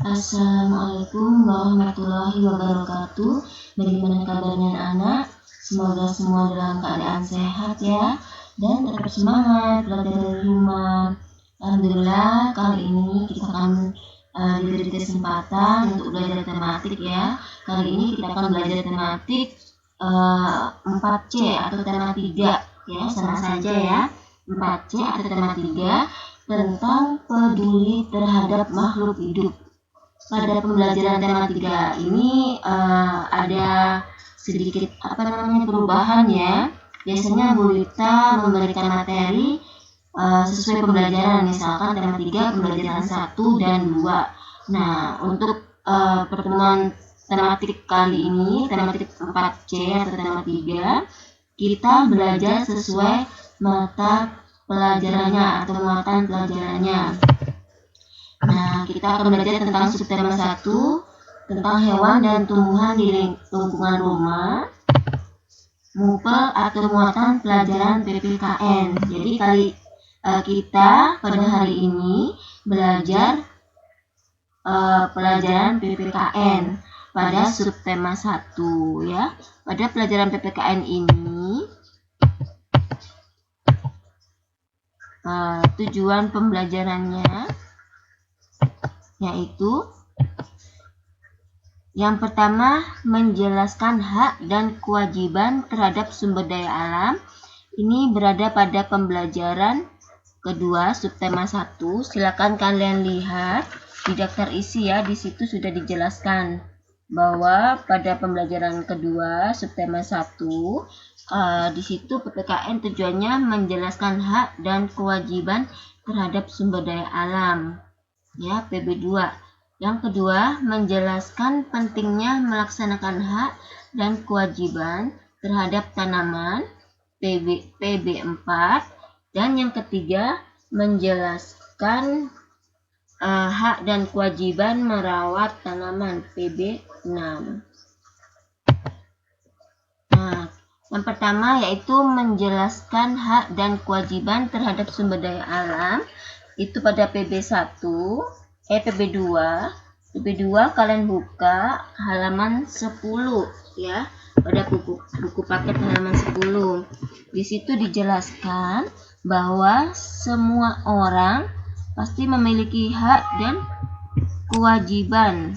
Assalamualaikum warahmatullahi wabarakatuh. Bagaimana kabarnya anak? Semoga semua dalam keadaan sehat ya, dan tetap semangat belajar dari rumah. Alhamdulillah, kali ini kita akan diberi kesempatan untuk belajar tematik ya. Kali ini kita akan belajar tematik 4C atau tema 3 ya, sama saja ya. 4C atau tema 3 tentang peduli terhadap makhluk hidup. Pada pembelajaran tema 3 ini ada sedikit perubahan ya. Biasanya Bu Lita memberikan materi sesuai pembelajaran, misalkan tema 3 pembelajaran 1 dan 2. Nah, untuk pertemuan tematik kali ini, tematik 4C atau tema 3, kita belajar sesuai mata pelajarannya atau muatan pelajarannya. Nah, kita akan belajar tentang subtema 1, tentang hewan dan tumbuhan di lingkungan rumah, mupel atau muatan pelajaran PPKN. Jadi kita pada hari ini belajar pelajaran PPKN pada subtema 1 ya. Pada pelajaran PPKN ini tujuan pembelajarannya yaitu yang pertama, menjelaskan hak dan kewajiban terhadap sumber daya alam. Ini berada pada pembelajaran kedua subtema 1. Silakan kalian lihat di daftar isi ya, di situ sudah dijelaskan bahwa pada pembelajaran kedua subtema 1 di situ PPKN tujuannya menjelaskan hak dan kewajiban terhadap sumber daya alam. Ya, PB2. Yang kedua, menjelaskan pentingnya melaksanakan hak dan kewajiban terhadap tanaman, PB4. Dan yang ketiga, menjelaskan hak dan kewajiban merawat tanaman, PB6. Nah, yang pertama yaitu menjelaskan hak dan kewajiban terhadap sumber daya alam. Itu pada PB2 kalian buka halaman 10 ya, pada buku paket halaman 10. Di situ dijelaskan bahwa semua orang pasti memiliki hak dan kewajiban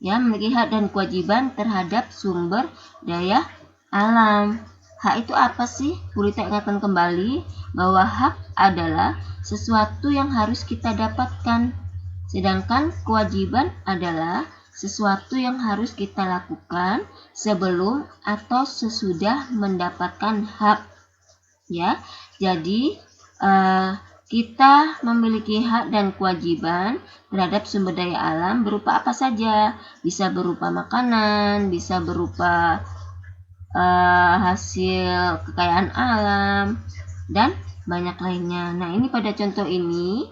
ya, memiliki hak dan kewajiban terhadap sumber daya alam. Hak itu apa sih? Bu Lita ingatkan kembali bahwa hak adalah sesuatu yang harus kita dapatkan, sedangkan kewajiban adalah sesuatu yang harus kita lakukan sebelum atau sesudah mendapatkan hak. Ya, jadi kita memiliki hak dan kewajiban terhadap sumber daya alam berupa apa saja? Bisa berupa makanan, bisa berupa hasil kekayaan alam, dan banyak lainnya. Nah, ini pada contoh ini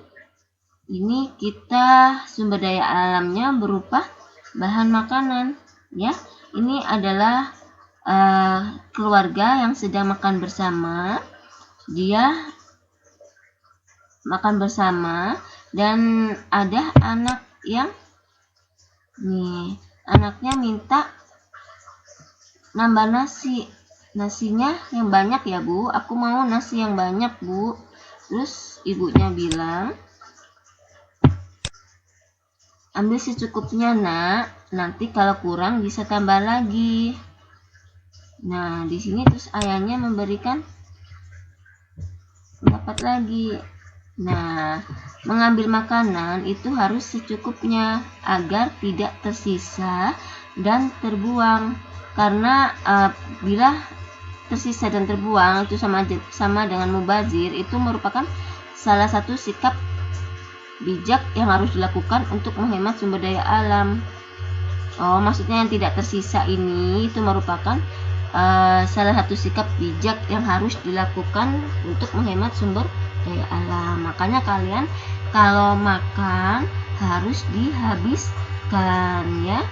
kita sumber daya alamnya berupa bahan makanan ya. Ini adalah keluarga yang sedang makan bersama. Dia makan bersama dan ada anak yang anaknya minta nambah nasinya yang banyak ya Bu, aku mau nasi yang banyak Bu. Terus ibunya bilang, ambil secukupnya nak, nanti kalau kurang bisa tambah lagi. Nah, di sini terus ayahnya memberikan dapat lagi. Nah, mengambil makanan itu harus secukupnya agar tidak tersisa dan terbuang. Karena bila tersisa dan terbuang itu sama dengan mubazir, itu merupakan salah satu sikap bijak yang harus dilakukan untuk menghemat sumber daya alam. Maksudnya yang tidak tersisa ini itu merupakan salah satu sikap bijak yang harus dilakukan untuk menghemat sumber daya alam. Makanya kalian kalau makan harus dihabiskan ya.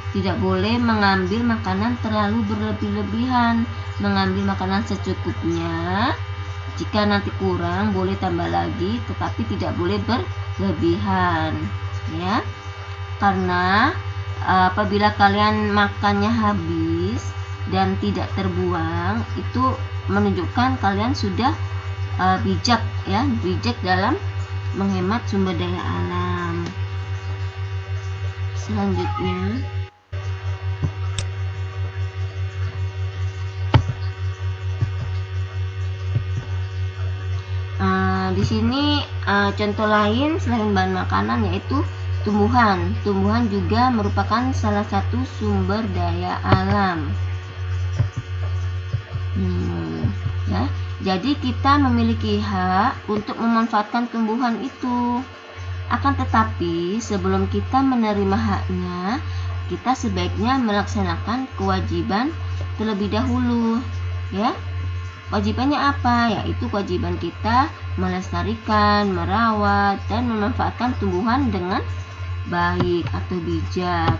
Tidak boleh mengambil makanan terlalu berlebih-lebihan, mengambil makanan secukupnya. Jika nanti kurang boleh tambah lagi, tetapi tidak boleh berlebihan ya. Karena apabila kalian makannya habis dan tidak terbuang, itu menunjukkan kalian sudah bijak ya, bijak dalam menghemat sumber daya alam. Selanjutnya di sini contoh lain selain bahan makanan yaitu tumbuhan. Tumbuhan juga merupakan salah satu sumber daya alam. Ya, jadi kita memiliki hak untuk memanfaatkan tumbuhan itu. Akan tetapi sebelum kita menerima haknya, kita sebaiknya melaksanakan kewajiban terlebih dahulu. Ya, kewajibannya apa? Yaitu kewajiban kita melestarikan, merawat, dan memanfaatkan tumbuhan dengan baik atau bijak.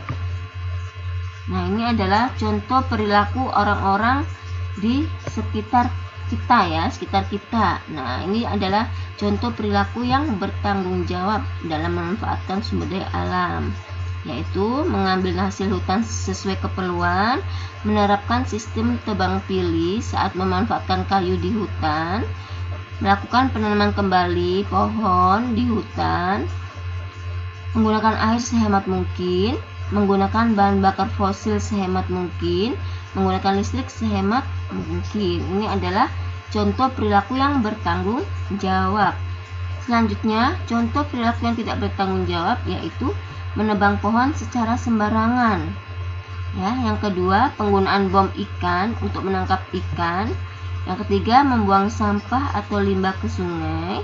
Nah, ini adalah contoh perilaku orang-orang di sekitar kita ya, sekitar kita. Nah, ini adalah contoh perilaku yang bertanggung jawab dalam memanfaatkan sumber daya alam, yaitu mengambil hasil hutan sesuai keperluan, menerapkan sistem tebang pilih saat memanfaatkan kayu di hutan, melakukan penanaman kembali pohon di hutan, menggunakan air sehemat mungkin, menggunakan bahan bakar fosil sehemat mungkin, menggunakan listrik sehemat mungkin. Ini adalah contoh perilaku yang bertanggung jawab. Selanjutnya, contoh perilaku yang tidak bertanggung jawab yaitu menebang pohon secara sembarangan. Ya, yang kedua, penggunaan bom ikan untuk menangkap ikan. Yang ketiga, membuang sampah atau limbah ke sungai.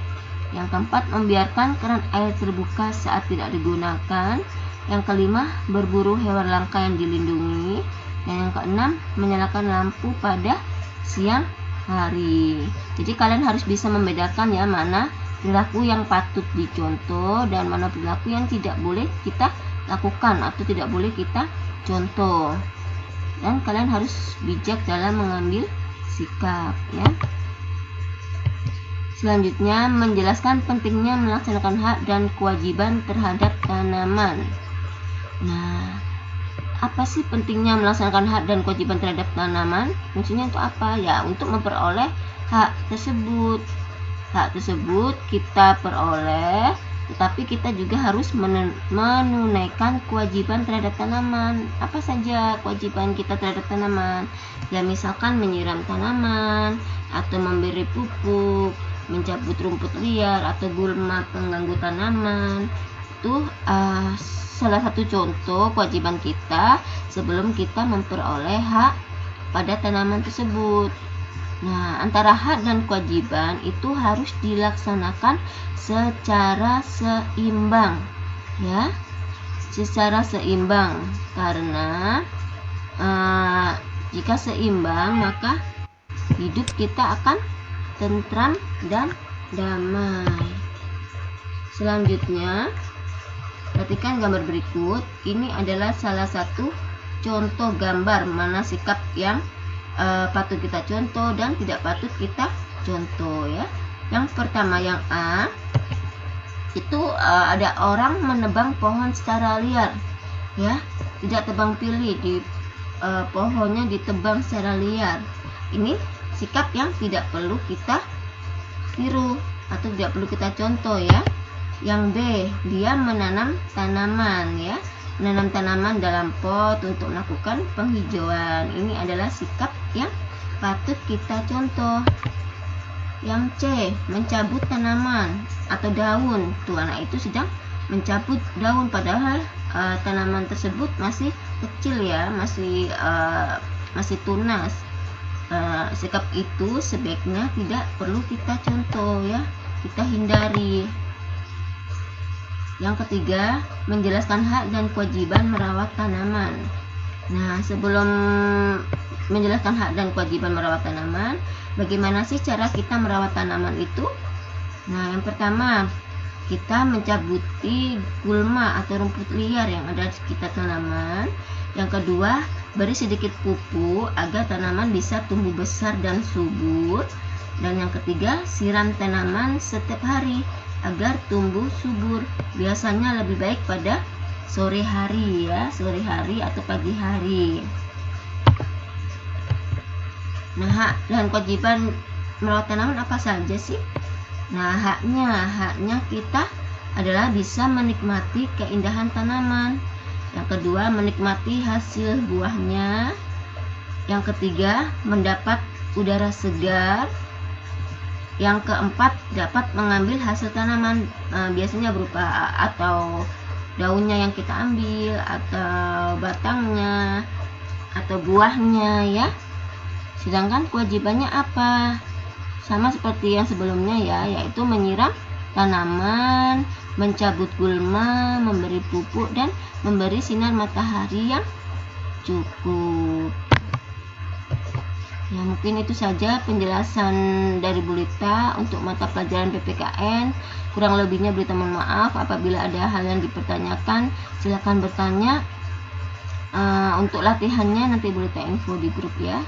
Yang keempat, membiarkan keran air terbuka saat tidak digunakan. Yang kelima, berburu hewan langka yang dilindungi. Dan yang keenam, menyalakan lampu pada siang hari. Jadi kalian harus bisa membedakan ya, mana perilaku yang patut dicontoh dan mana perilaku yang tidak boleh kita lakukan atau tidak boleh kita contoh. Dan kalian harus bijak dalam mengambil sikap ya. Selanjutnya, menjelaskan pentingnya melaksanakan hak dan kewajiban terhadap tanaman. Nah, apa sih pentingnya melaksanakan hak dan kewajiban terhadap tanaman? Fungsinya untuk apa? Ya, untuk memperoleh hak tersebut. Hak tersebut kita peroleh, tetapi kita juga harus menunaikan kewajiban terhadap tanaman. Apa saja kewajiban kita terhadap tanaman? Ya, misalkan menyiram tanaman, atau memberi pupuk, mencabut rumput liar atau gulma pengganggu tanaman. Itu salah satu contoh kewajiban kita sebelum kita memperoleh hak pada tanaman tersebut. Nah, antara hak dan kewajiban itu harus dilaksanakan secara seimbang ya, secara seimbang, karena jika seimbang maka hidup kita akan tentram dan damai. Selanjutnya, perhatikan gambar berikut. Ini adalah salah satu contoh gambar mana sikap yang patut kita contoh dan tidak patut kita contoh ya. Yang pertama, yang A, itu ada orang menebang pohon secara liar ya, tidak tebang pilih, di pohonnya ditebang secara liar. Ini sikap yang tidak perlu kita tiru atau tidak perlu kita contoh ya. Yang B, dia menanam tanaman ya, menanam tanaman dalam pot untuk melakukan penghijauan. Ini adalah sikap yang patut kita contoh. Yang C, mencabut tanaman atau daun. Tuh, anak itu sedang mencabut daun padahal tanaman tersebut masih kecil ya, masih tunas. Sikap itu sebaiknya tidak perlu kita contoh ya, kita hindari. Yang ketiga, menjelaskan hak dan kewajiban merawat tanaman. Nah, sebelum menjelaskan hak dan kewajiban merawat tanaman, bagaimana sih cara kita merawat tanaman itu? Nah, yang pertama, kita mencabuti gulma atau rumput liar yang ada di sekitar tanaman. Yang kedua, beri sedikit pupuk agar tanaman bisa tumbuh besar dan subur. Dan yang ketiga, siram tanaman setiap hari agar tumbuh subur. Biasanya lebih baik pada sore hari ya, sore hari atau pagi hari. Nah, hak dan kewajiban merawat tanaman apa saja sih? Nah, haknya kita adalah bisa menikmati keindahan tanaman. Yang kedua, menikmati hasil buahnya. Yang ketiga, mendapat udara segar. Yang keempat, dapat mengambil hasil tanaman, biasanya berupa atau daunnya yang kita ambil, atau batangnya, atau buahnya ya. Sedangkan kewajibannya apa? Sama seperti yang sebelumnya ya, yaitu menyiram tanaman, mencabut gulma, memberi pupuk, dan memberi sinar matahari yang cukup. Ya, mungkin itu saja penjelasan dari Bu Lita untuk mata pelajaran PPKN. Kurang lebihnya Bu Lita mohon maaf. Apabila ada hal yang dipertanyakan, silakan bertanya. Untuk latihannya nanti Bu Lita info di grup ya.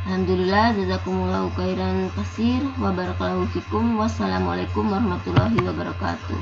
Alhamdulillah, jazakumullahu khairan katsir wa barakallahu fikum. Wassalamualaikum warahmatullahi wabarakatuh.